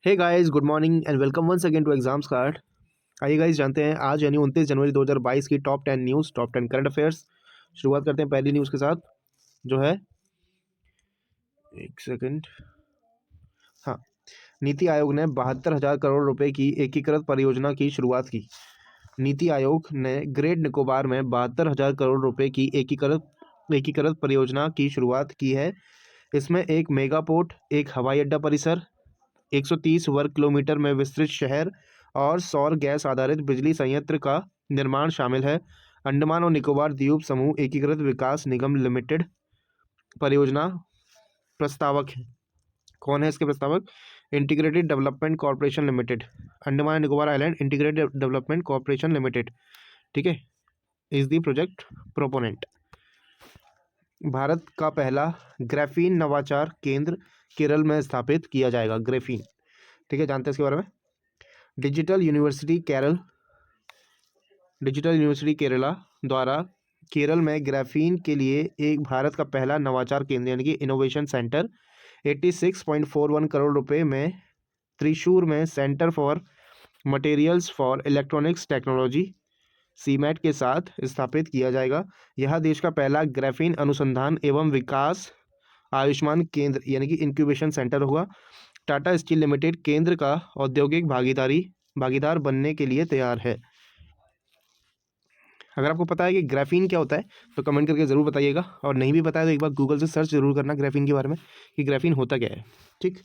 Hey guys, good morning and welcome once again to exams card. आइए guys, जानते हैं आज यानी 29 जनवरी 2022 की top 10 news, top 10 current affairs. शुरुआत करते हैं पहली न्यूज़ के साथ, जो है एक सेकंड। हाँ, नीति आयोग ने 72,000 करोड़ रुपए की एकीकृत परियोजना की शुरुआत की। नीति आयोग ने ग्रेट निकोबार में 72,000 करोड़ रुपए की एकीकृत परियोजना की शुरुआत की है। इसमें एक मेगा पोर्ट, एक हवाई अड्डा परिसर, 130 वर्ग किलोमीटर में विस्तृत शहर और सौर गैस आधारित बिजली संयंत्र का निर्माण शामिल है। अंडमान और निकोबार द्वीप समूह एकीकृत विकास निगम लिमिटेड परियोजना प्रस्तावक है। कौन है इसके प्रस्तावक? Integrated development corporation limited, Andaman and Nicobar island integrated development corporation limited, ठीक है, is the project proponent. Bharat का पहला ग्राफीन नवाचार केंद्र केरल में स्थापित किया जाएगा। ग्राफीन, ठीक है, जानते हैं इसके बारे में। डिजिटल यूनिवर्सिटी केरला द्वारा केरल में ग्राफीन के लिए एक भारत का पहला नवाचार केंद्र यानी कि इनोवेशन सेंटर 86.41 करोड़ रुपए में त्रिशूर में centre for materials for electronics technology CMAT के साथ स्थापित किया जाएगा। यह देश का पहला ग्राफीन अनुसंधान एवं विकास आयुष्मान केंद्र यानी कि इंक्यूबेशन सेंटर होगा। टाटा स्टील लिमिटेड केंद्र का औद्योगिक भागीदार बनने के लिए तैयार है। अगर आपको पता है कि ग्राफीन क्या होता है तो कमेंट करके ज़रूर बताइएगा, और नहीं भी पता है तो एक बार गूगल से सर्च जरूर करना ग्राफीन के बारे में कि ग्राफीन होता क्या है। ठीक,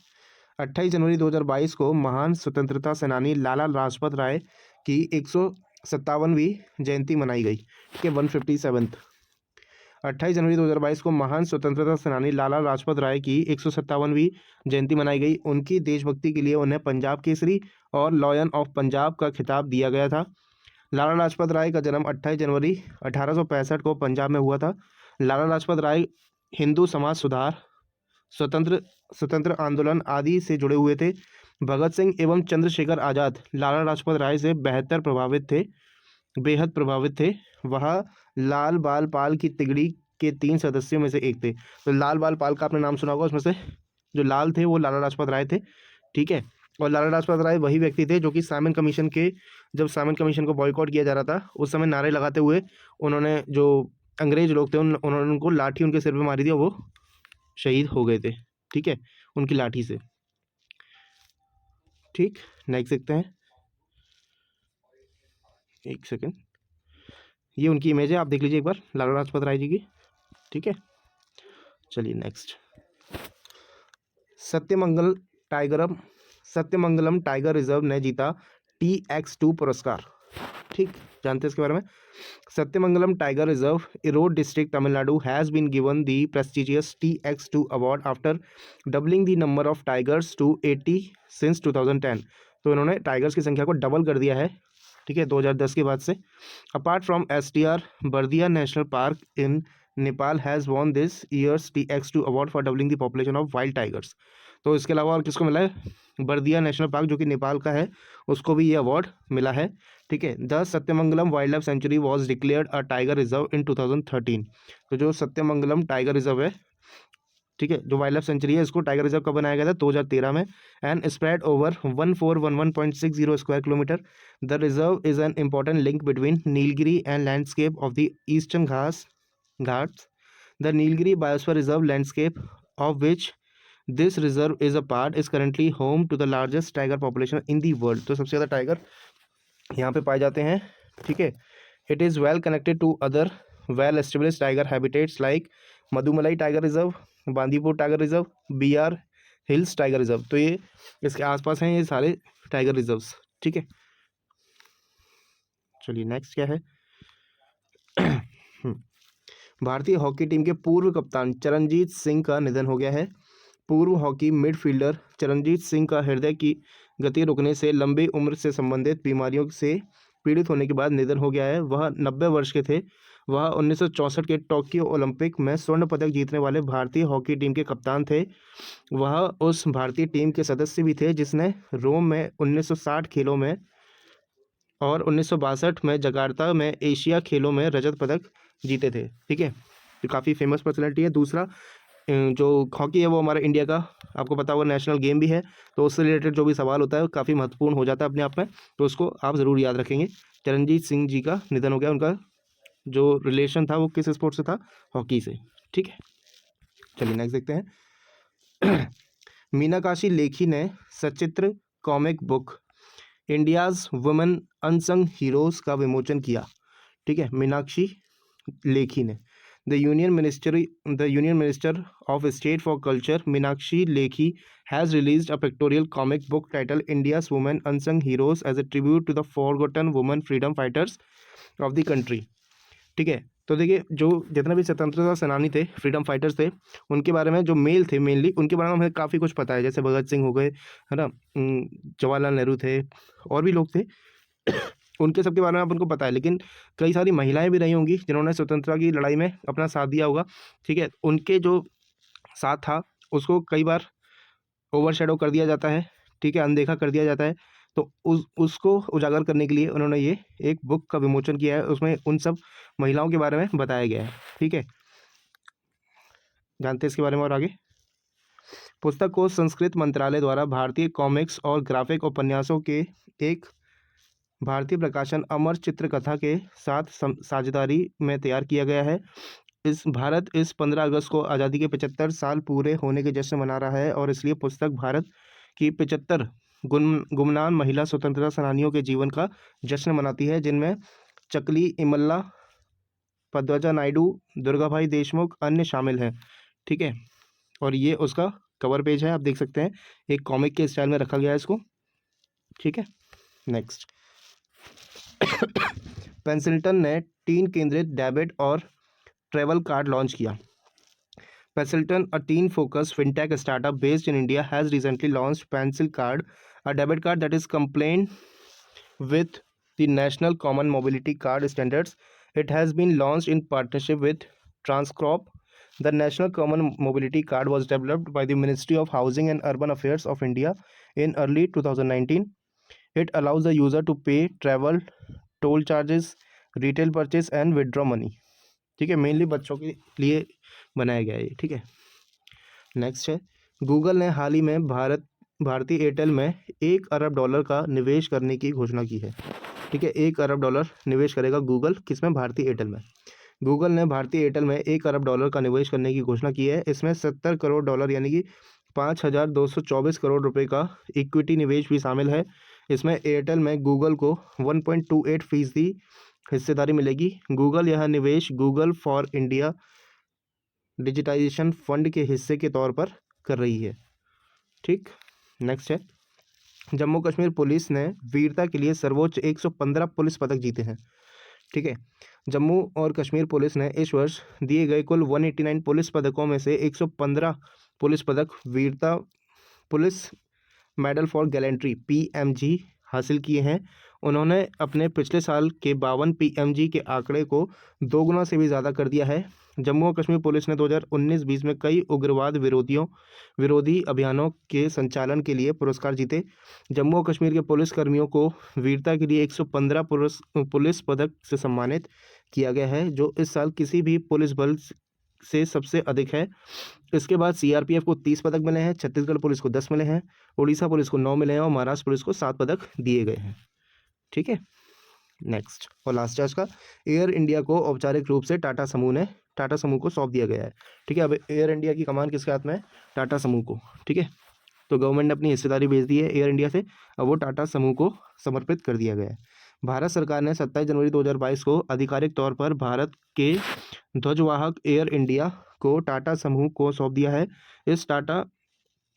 28 जनवरी 2022 को महान स्वतंत्रता सेनानी लाला लाजपत राय की 157वीं जयंती मनाई गई। ठीक है, 157th। 28 जनवरी 2022 को महान स्वतंत्रता सेनानी लाला लाजपत राय की 157वीं जयंती मनाई गई। उनकी देशभक्ति के लिए उन्हें पंजाब केसरी और लॉयन ऑफ पंजाब का खिताब दिया गया था। लाला लाजपत राय का जन्म 28 जनवरी 1865 को पंजाब में हुआ था। लाला लाजपत राय हिंदू समाज सुधार, स्वतंत्र आंदोलन आदि से जुड़े हुए थे। भगत सिंह एवं चंद्रशेखर आज़ाद लाला लाजपत राय से बेहद प्रभावित थे। वह लाल बाल पाल की तिगड़ी के 3 सदस्यों में से एक थे। तो लाल बाल पाल का आपने नाम सुना होगा, उसमें से जो लाल थे वो लाला लाजपत राय थे। ठीक है, और लाला लाजपत राय वही व्यक्ति थे जो कि जब साइमन कमीशन को बॉयकॉट किया जा रहा था उस समय नारे लगाते हुए उन्होंने, जो अंग्रेज लोग थे उन्होंने उनको लाठी उनके सिर पे मारी थी और वो शहीद हो गए थे। ठीक है, उनकी लाठी से। ठीक, नेक्स्ट देखते हैं, एक सेकेंड। ये उनकी इमेज है, आप देख लीजिए एक बार लाला लाजपत राय जी की। ठीक है, चलिए नेक्स्ट। सत्यमंगलम टाइगर रिजर्व ने जीता TX2 पुरस्कार। ठीक, जानते हैं इसके बारे में। Sathyamangalam tiger reserve, Erode district, Tamil Nadu has been given the prestigious TX2 award after doubling the number of tigers to 80 since 2010। तो इन्होंने टाइगर्स की संख्या को डबल कर दिया है, ठीक है, 2010 के बाद से। Apart from STR, Bardiya national park in Nepal has won this years TX2 award for doubling the population of wild tigers. तो इसके अलावा और किसको मिला है? बर्दिया नेशनल पार्क जो कि नेपाल का है, उसको भी ये अवार्ड मिला है। ठीक है, the Sathyamangalam wild life sanctuary was declared a tiger reserve in 2013। तो जो सत्यमंगलम टाइगर रिजर्व है, ठीक है, जो वाइल्ड लाइफ सेंचुरी है, इसको टाइगर रिजर्व कब बनाया गया था? 2013 में। And spread over 1411.60 square kilometre. The reserve is an important link between Nilgiri and landscape of the eastern Ghats. The Nilgiri biosphere reserve landscape of which this reserve is a part is currently home to the largest tiger population in the world. तो सबसे ज़्यादा tiger यहाँ पे पाए जाते हैं। ठीक है, it is well connected to other well established tiger habitats like Mudumalai tiger reserve, Bandipur tiger reserve, BR hills tiger reserve. तो ये इसके आसपास हैं ये सारे टाइगर रिजर्व्स। ठीक है, चलिए नेक्स्ट क्या है। भारतीय हॉकी टीम के पूर्व कप्तान चरणजीत सिंह का निधन हो गया है। पूर्व हॉकी मिडफील्डर चरणजीत सिंह का हृदय की गति रुकने से लंबी उम्र से संबंधित बीमारियों से पीड़ित होने के बाद निधन हो गया है। वह 90 वर्ष के थे। वह 1964 के टोक्यो ओलंपिक में स्वर्ण पदक जीतने वाले भारतीय हॉकी टीम के कप्तान थे। वह उस भारतीय टीम के सदस्य भी थे जिसने रोम में 1960 खेलों में और 1962 में जकार्ता में एशिया खेलों में रजत पदक जीते थे। ठीक है, तो काफ़ी फेमस पर्सनैलिटी है। दूसरा, जो हॉकी है वो हमारा इंडिया का आपको पता होगा नेशनल गेम भी है, तो उससे रिलेटेड जो भी सवाल होता है वो काफ़ी महत्वपूर्ण हो जाता है अपने आप में, तो उसको आप ज़रूर याद रखेंगे। चरणजीत सिंह जी का निधन हो गया, उनका जो रिलेशन था वो किस स्पोर्ट से था, हॉकी से। ठीक है, चलिए नेक्स्ट देखते हैं। मीनाकाशी लेखी ने सचित्र comic book India's women unsung heroes का विमोचन किया। ठीक है, मीनाक्षी लेखी ने the Union Minister of State for Culture, Meenakshi Lekhi, has released a pictorial comic book titled India's Women Unsung Heroes as a tribute to the forgotten women freedom fighters of the country. ठीक है, तो देखिए जो जितने भी स्वतंत्रता सेनानी थे, फ्रीडम फाइटर्स थे, उनके बारे में जो मेल थे मेनली उनके बारे में हमें काफ़ी कुछ पता है, जैसे भगत सिंह हो गए, है ना, जवाहरलाल नेहरू थे, और भी लोग थे। उनके सबके बारे में आप उनको पता है, लेकिन कई सारी महिलाएं भी रही होंगी जिन्होंने स्वतंत्रता की लड़ाई में अपना साथ दिया होगा। ठीक है, उनके जो साथ था उसको कई बार ओवर शेडो कर दिया जाता है, ठीक है, अनदेखा कर दिया जाता है, तो उसको उजागर करने के लिए उन्होंने ये एक बुक का विमोचन किया है, उसमें उन सब महिलाओं के बारे में बताया गया है। ठीक है, जानते हैं इसके बारे में और आगे। पुस्तक को संस्कृत मंत्रालय द्वारा भारतीय कॉमिक्स और ग्राफिक उपन्यासों के एक भारतीय प्रकाशन अमर चित्रकथा के साथ साझेदारी में तैयार किया गया है। इस 15 अगस्त को आज़ादी के 75 साल पूरे होने के जश्न मना रहा है, और इसलिए पुस्तक भारत की 75 गुमनाम महिला स्वतंत्रता सेनानियों के जीवन का जश्न मनाती है, जिनमें चकली इमल्ला, पद्वजा नायडू, दुर्गाभाई देशमुख अन्य शामिल हैं। ठीक है, और ये उसका कवर पेज है, आप देख सकते हैं, एक कॉमिक के स्टाइल में रखा गया है इसको। ठीक है, नेक्स्ट। पेंसिल्टन ने टीन केंद्रित डेबिट और ट्रैवल कार्ड लॉन्च किया। Pencilton, a teen-focused fintech startup based in India, has recently launched Pencil Card, a debit card that is compliant with the National Common Mobility Card standards. It has been launched in partnership with Transcorp. The National Common Mobility Card was developed by the Ministry of Housing and Urban Affairs of India in early 2019. It allows the user to pay travel, toll charges, retail purchase and withdraw money. ठीक है, mainly बच्चों के लिए बनाया गया है ये। ठीक है, नेक्स्ट है, गूगल ने हाल ही में भारतीय एयरटेल में $1 अरब का निवेश करने की घोषणा की है। ठीक है, $1 अरब निवेश करेगा गूगल, किसमें, भारतीय एयरटेल में। गूगल ने भारतीय एयरटेल में $1 अरब का निवेश करने की घोषणा की है। इसमें $70 करोड़ यानी कि 5,224 करोड़ रुपए का इक्विटी निवेश भी शामिल है। इसमें एयरटेल में गूगल को 1.28% हिस्सेदारी मिलेगी। गूगल यह निवेश Google for India digitisation fund के हिस्से के तौर पर कर रही है। ठीक, नेक्स्ट है, जम्मू कश्मीर पुलिस ने वीरता के लिए सर्वोच्च 115 पुलिस पदक जीते हैं। ठीक है, जम्मू और कश्मीर पुलिस ने इस वर्ष दिए गए कुल 189 पुलिस पदकों में से 115 पुलिस पदक वीरता police medal for gallantry PMG हासिल किए हैं। उन्होंने अपने पिछले साल के 52 PMG के आंकड़े को 2 गुना से भी ज़्यादा कर दिया है। जम्मू और कश्मीर पुलिस ने 2019-20 में कई उग्रवाद विरोधी अभियानों के संचालन के लिए पुरस्कार जीते। जम्मू और कश्मीर के पुलिस कर्मियों को वीरता के लिए 115 पुलिस पदक से सम्मानित किया गया है, जो इस साल किसी भी पुलिस बल से सबसे अधिक है। इसके बाद CRPF को 30 पदक मिले हैं, छत्तीसगढ़ पुलिस को 10 मिले हैं, उड़ीसा पुलिस को 9 मिले हैं और महाराष्ट्र पुलिस को 7 पदक दिए गए हैं। ठीक है, नेक्स्ट और लास्ट है आज का, एयर इंडिया को औपचारिक रूप से टाटा समूह को सौंप दिया गया है। ठीक है, अब एयर इंडिया की कमान किसके हाथ में है, टाटा समूह को। ठीक है, तो गवर्नमेंट ने अपनी हिस्सेदारी भेज दी है एयर इंडिया से, अब वो टाटा समूह को समर्पित कर दिया गया है। भारत सरकार ने 27 जनवरी 2022 को आधिकारिक तौर पर भारत के ध्वजवाहक एयर इंडिया को टाटा समूह को सौंप दिया है।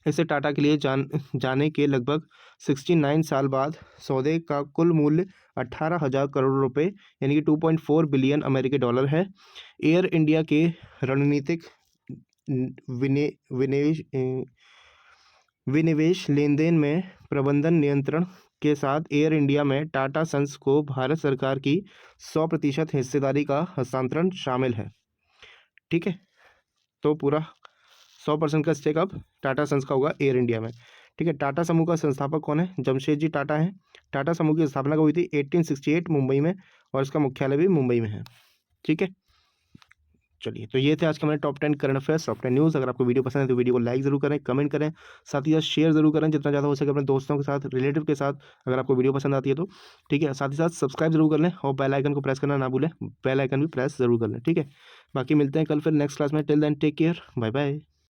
इसे टाटा के लिए जाने के लगभग 69 साल बाद सौदे का कुल मूल्य 18,000 करोड़ रुपए यानी कि 2.4 बिलियन अमेरिकी डॉलर है। एयर इंडिया के रणनीतिक विनिवेश लेन देन में प्रबंधन नियंत्रण के साथ एयर इंडिया में टाटा सन्स को भारत सरकार की 100% हिस्सेदारी का हस्तांतरण शामिल है। ठीक है, तो पूरा 100% का स्टेक अब टाटा सन्स का होगा एयर इंडिया में। ठीक है, टाटा समूह का संस्थापक कौन है, जमशेद जी टाटा हैं। टाटा समूह की स्थापना हुई थी 1868 मुंबई में, और इसका मुख्यालय भी मुंबई में है। ठीक है, चलिए, तो ये थे आज के हमारे top 10 current affairs, top 10 news. अगर आपको वीडियो पसंद है तो वीडियो को लाइक ज़रूर करें, कमेंट करें, साथ ही साथ शेयर ज़रूर करें जितना ज़्यादा हो सके अपने दोस्तों के साथ, रिलेटिव के साथ, अगर आपको वीडियो पसंद आती है तो। ठीक है, साथ ही साथ सब्सक्राइब जरूर कर लें और बेल आइकन को प्रेस करना ना भूलें, बेल आइकन भी प्रेस जरूर कर लें। ठीक है, बाकी मिलते हैं कल फिर नेक्स्ट क्लास में। Till then take care, bye bye.